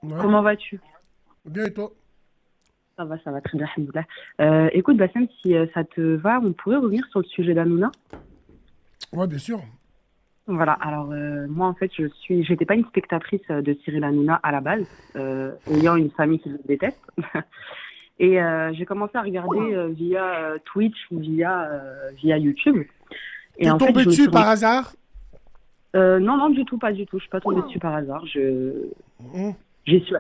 Ouais. Comment vas-tu? Bien et toi? Ça va très bien, alhamdoulilah. Écoute, Bassem, si ça te va, on pourrait revenir sur le sujet d'Anouna. Ouais, bien sûr. Voilà, alors moi en fait, j'étais pas une spectatrice de Cyril Hanouna à la base, ayant une famille qui le déteste. Et j'ai commencé à regarder via Twitch ou via YouTube. Et T'es en fait, tombé je me suis dessus rendue... par hasard? Non, non, du tout, pas du tout. Je suis pas tombée dessus par hasard. Mhm. J'y suis,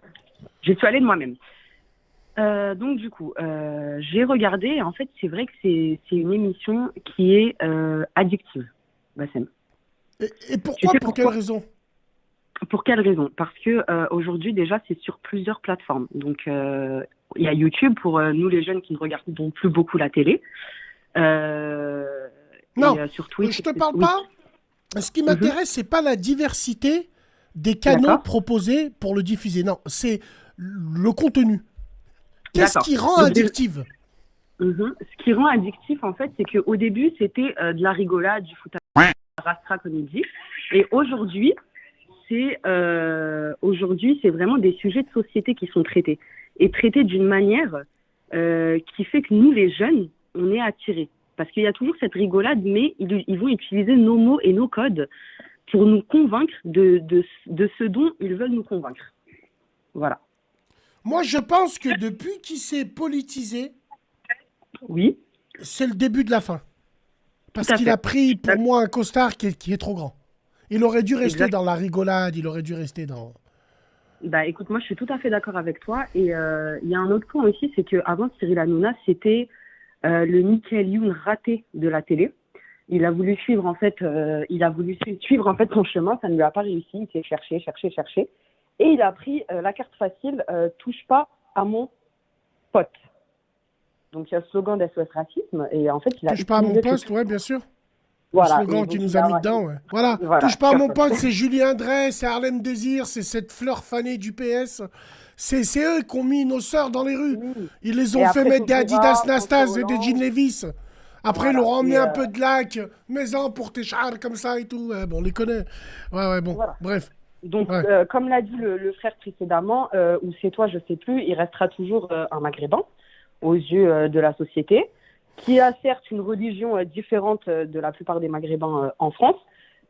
j'y suis allée de moi-même. Donc du coup, j'ai regardé. Et en fait, c'est vrai que c'est une émission qui est addictive, Bassem. Et Tu pourquoi? sais Pour quelle pourquoi? raison? Pour quelle raison? Parce que aujourd'hui, déjà, c'est sur plusieurs plateformes. Donc, il y a YouTube pour nous, les jeunes qui ne regardons plus beaucoup la télé. Euh, et Non, sur Twitch, je te parle oui. pas. Ce qui Mhm. m'intéresse, c'est pas la diversité des canaux D'accord. proposés pour le diffuser. Non, c'est le contenu. Qu'est-ce D'accord. qui rend Donc, addictive? ce qui rend addictif, en fait, c'est qu'au début, c'était de la rigolade, du foot à rastra, comme il dit. Et aujourd'hui, c'est vraiment des sujets de société qui sont traités. Et traités d'une manière qui fait que nous, les jeunes, on est attirés. Parce qu'il y a toujours cette rigolade, mais ils vont utiliser nos mots et nos codes pour nous convaincre de ce dont ils veulent nous convaincre. Voilà. Moi, je pense que depuis qu'il s'est politisé, Oui, c'est le début de la fin. tout Parce à qu'il a fait. pris, pour moi, un costard qui est trop grand. Il aurait dû rester Exact. dans la rigolade, il aurait dû rester dans... Bah, écoute, moi, je suis tout à fait d'accord avec toi. Et il y a un autre point aussi, c'est qu'avant Cyril Hanouna, c'était le Michael Youn raté de la télé. Il a voulu suivre en fait, suivre en fait son chemin, ça ne lui a pas réussi. Il s'est cherché, et il a pris la carte facile, touche pas à mon pote. Donc il y a le slogan d'SOS Racisme, et en fait il a Touche pas à mon utilisé ce poste, ouais, bien sûr. Le voilà, et slogan qui donc nous il a mis a dedans, ouais. Voilà, voilà, touche pas à tout à mon fait. pote, c'est Julien Drey, c'est Harlem Désir, c'est cette fleur fanée du PS. C'est eux qui ont mis nos sœurs dans les rues. Oui. Ils les Et ont fait après mettre des Adidas Taubira, François Nastas et des jeans Hollande, Levi's. Après, ils leur voilà. ont emmené Et un peu de lac, maison pour tes chars comme ça et tout. Ouais, bon, on les connaît. Ouais, ouais, bon, voilà. bref. Donc, Ouais. comme l'a dit le frère précédemment, ou c'est toi, je sais plus, il restera toujours un maghrébin aux yeux de la société, qui a certes une religion différente de la plupart des maghrébins en France,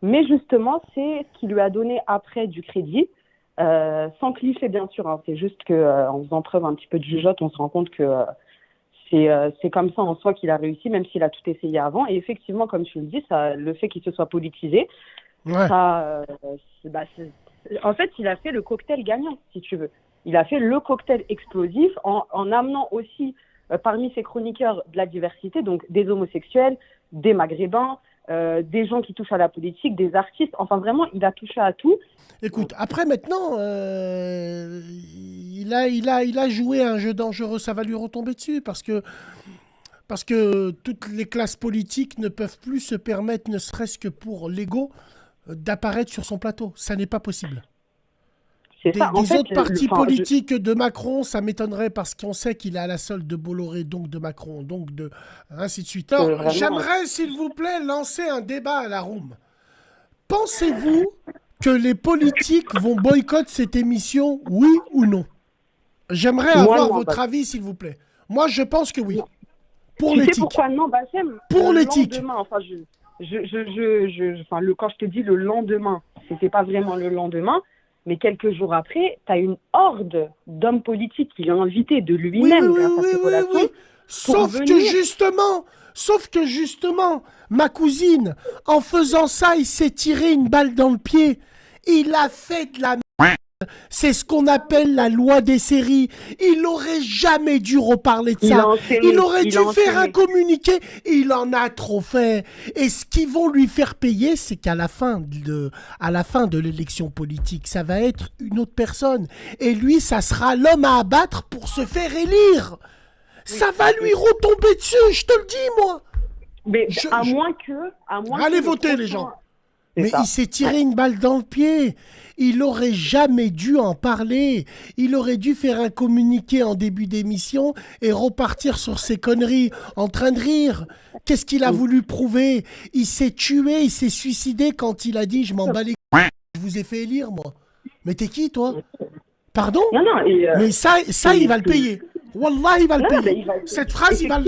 mais justement, c'est ce qui lui a donné après du crédit, sans cliché bien sûr, hein. C'est juste qu'en faisant preuve un petit peu de jugeote, on se rend compte que c'est comme ça en soi qu'il a réussi, même s'il a tout essayé avant. Et effectivement, comme tu le dis, ça, le fait qu'il se soit politisé, Ouais. ça, en fait, il a fait le cocktail gagnant, si tu veux. Il a fait le cocktail explosif en amenant aussi parmi ses chroniqueurs de la diversité, donc des homosexuels, des maghrébins, des gens qui touchent à la politique, des artistes. Enfin, vraiment, il a touché à tout. Écoute, après maintenant, il a joué à un jeu dangereux, ça va lui retomber dessus parce que toutes les classes politiques ne peuvent plus se permettre, ne serait-ce que pour l'ego, d'apparaître sur son plateau. Ça n'est pas possible. C'est ça. En Des fait, autres partis enfin, politiques de Macron, ça m'étonnerait parce qu'on sait qu'il est à la solde de Bolloré, donc de Macron, donc de ainsi de suite. Alors, vraiment, j'aimerais, s'il vous plaît, lancer un débat à la room. Pensez-vous que les politiques vont boycotter cette émission, oui ou non? J'aimerais moi, avoir non. votre avis, s'il vous plaît. Moi, je pense que oui. Non. Pour Tu sais l'éthique. pourquoi non, Bassem? Pour Le l'éthique. lendemain, enfin, enfin, quand je te dis le lendemain, c'était pas vraiment le lendemain, mais quelques jours après, tu as une horde d'hommes politiques qu'il a invités de Oui, oui, lui-même, oui, grâce à oui, ses oui, relations, oui. pour venir. Sauf que justement, ma cousine, en faisant ça, il s'est tiré une balle dans le pied. Il a fait de la... C'est ce qu'on appelle la loi des séries. Il aurait jamais dû reparler de Il a ça. Il enchaîné, aurait il dû a faire un enchaîné. communiqué. Il en a trop fait. Et ce qu'ils vont lui faire payer, c'est qu'à à la fin de l'élection politique, ça va être une autre personne. Et lui, ça sera l'homme à abattre pour se faire élire. Oui, Ça va lui oui. retomber dessus, je te le dis, moi. Mais Je, à je- moins que, Allez le voter, les gens. prochain. C'est Mais il ça. s'est Ouais. tiré une balle dans le pied. Il aurait jamais dû en parler. Il aurait dû faire un communiqué en début d'émission et repartir sur ses conneries en train de rire. Qu'est-ce qu'il a Mm. voulu prouver? Il s'est tué, il s'est suicidé quand il a dit je m'en bats les couilles, je vous ai fait élire moi. Mais t'es qui toi? Pardon? Non, non, Mais ça il va le payer. Wallah, il va le non, payer. Cette phrase, il va le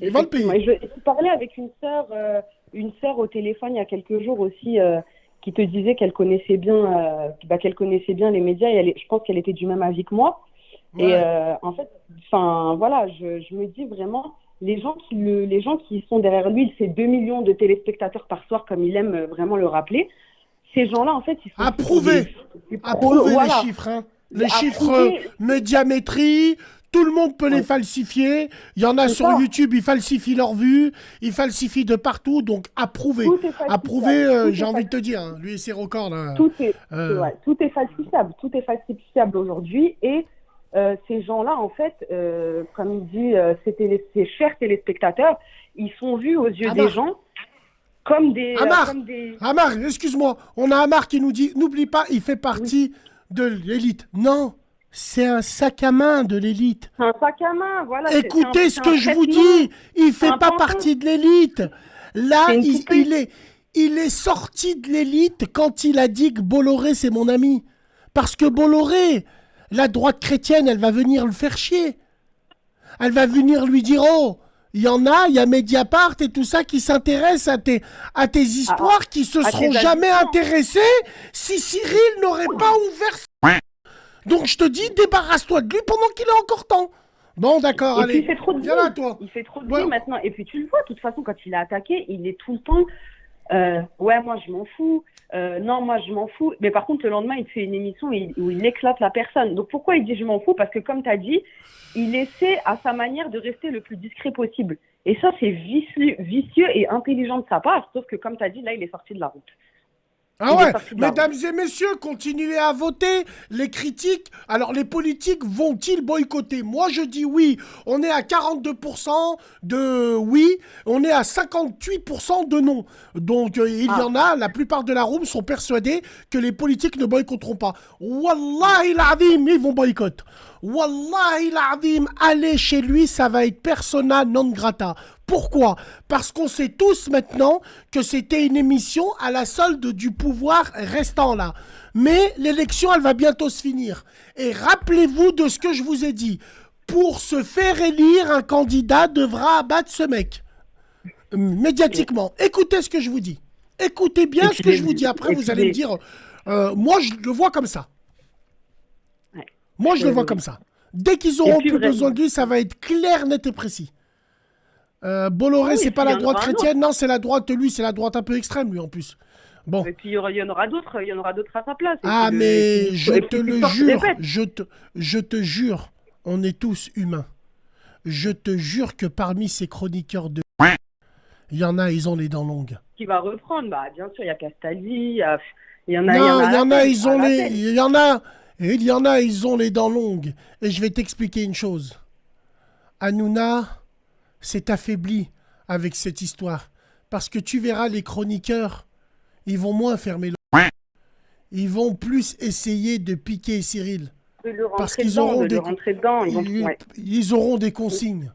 Il va le payer. Et je parlais avec une sœur au téléphone il y a quelques jours aussi, qui te disait qu'elle connaissait bien, les médias et je pense qu'elle était du même avis que moi. Ouais. Et en fait, enfin voilà, je me dis vraiment, les gens qui sont derrière lui, c'est 2 millions de téléspectateurs par soir, comme il aime vraiment le rappeler. Ces gens-là, en fait, ils sont approuvés les chiffres, hein. Les chiffres médiamétrie, tout le monde peut les falsifier. Il y en a sur YouTube, ils falsifient leurs vues, ils falsifient de partout, donc approuvé. Approuvé, j'ai envie de te dire, hein, lui et ses records là. Tout est falsifiable aujourd'hui et ces gens-là, en fait, comme il dit, ces chers téléspectateurs, ils sont vus aux yeux des gens comme des... Amar, excuse-moi, on a Amar qui nous dit, n'oublie pas, il fait partie de l'élite. Non, c'est un sac à main de l'élite. Un sac à main, voilà. Écoutez ce que je vous dis, il fait pas partie de l'élite. Là, il est sorti de l'élite quand il a dit que Bolloré, c'est mon ami. Parce que Bolloré, la droite chrétienne, elle va venir le faire chier. Elle va venir lui dire, oh, il y a Mediapart et tout ça qui s'intéressent à tes histoires qui se seront jamais intéressés si Cyril n'aurait pas ouvert. Donc je te dis, débarrasse-toi de lui pendant qu'il a encore temps. Bon, d'accord, allez. Il fait trop de bruit. Viens là, toi. Il fait trop de bruit maintenant. Et puis tu le vois, de toute façon, quand il a attaqué, il est tout le temps. Ouais, moi je m'en fous. Non, moi je m'en fous. Mais par contre, le lendemain, il fait une émission où il éclate la personne. Donc pourquoi il dit je m'en fous? Parce que comme tu as dit, il essaie à sa manière de rester le plus discret possible. Et ça, c'est vicieux et intelligent de sa part. Sauf que comme tu as dit, là, il est sorti de la route. Ah ouais, mesdames et messieurs, continuez à voter. Les critiques, alors les politiques vont-ils boycotter? Moi je dis oui, on est à 42% de oui, on est à 58% de non. Donc il y en a, la plupart de la room sont persuadés que les politiques ne boycotteront pas. Wallahi l'azim, ils vont boycotter. Wallahi l'azim, aller chez lui, ça va être persona non grata. Pourquoi? Parce qu'on sait tous maintenant que c'était une émission à la solde du pouvoir restant là. Mais l'élection, elle va bientôt se finir. Et rappelez-vous de ce que je vous ai dit. Pour se faire élire, un candidat devra abattre ce mec. Médiatiquement. Écoutez ce que je vous dis. Écoutez bien ce que je vous dis. Après, vous allez me dire, moi, je le vois comme ça. Moi, je le vois comme ça. Dès qu'ils auront plus besoin de lui, ça va être clair, net et précis. Bolloré, c'est pas la droite chrétienne, non, c'est la droite, lui, c'est la droite un peu extrême, lui, en plus. Bon. Et puis, il y en aura d'autres à sa place. Ah, mais je te le jure, je te jure, on est tous humains. Je te jure que parmi ces chroniqueurs de... Il y en a, ils ont les dents longues. Qui va reprendre, bah, bien sûr, il y a Castaldi, il y en a, ils ont les dents longues. Et je vais t'expliquer une chose. Hanouna s'est affaibli avec cette histoire. Parce que tu verras, les chroniqueurs, ils vont moins fermer le... Ils vont plus essayer de piquer Cyril. Parce qu'ils auront ils auront des consignes.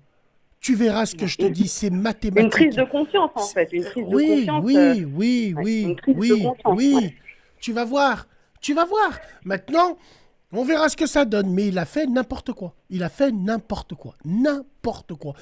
Tu verras ce que je te dis, c'est mathématique. Une prise de conscience, en fait. Une prise de conscience. Oui. Tu vas voir. Maintenant, on verra ce que ça donne. Mais il a fait n'importe quoi. N'importe quoi.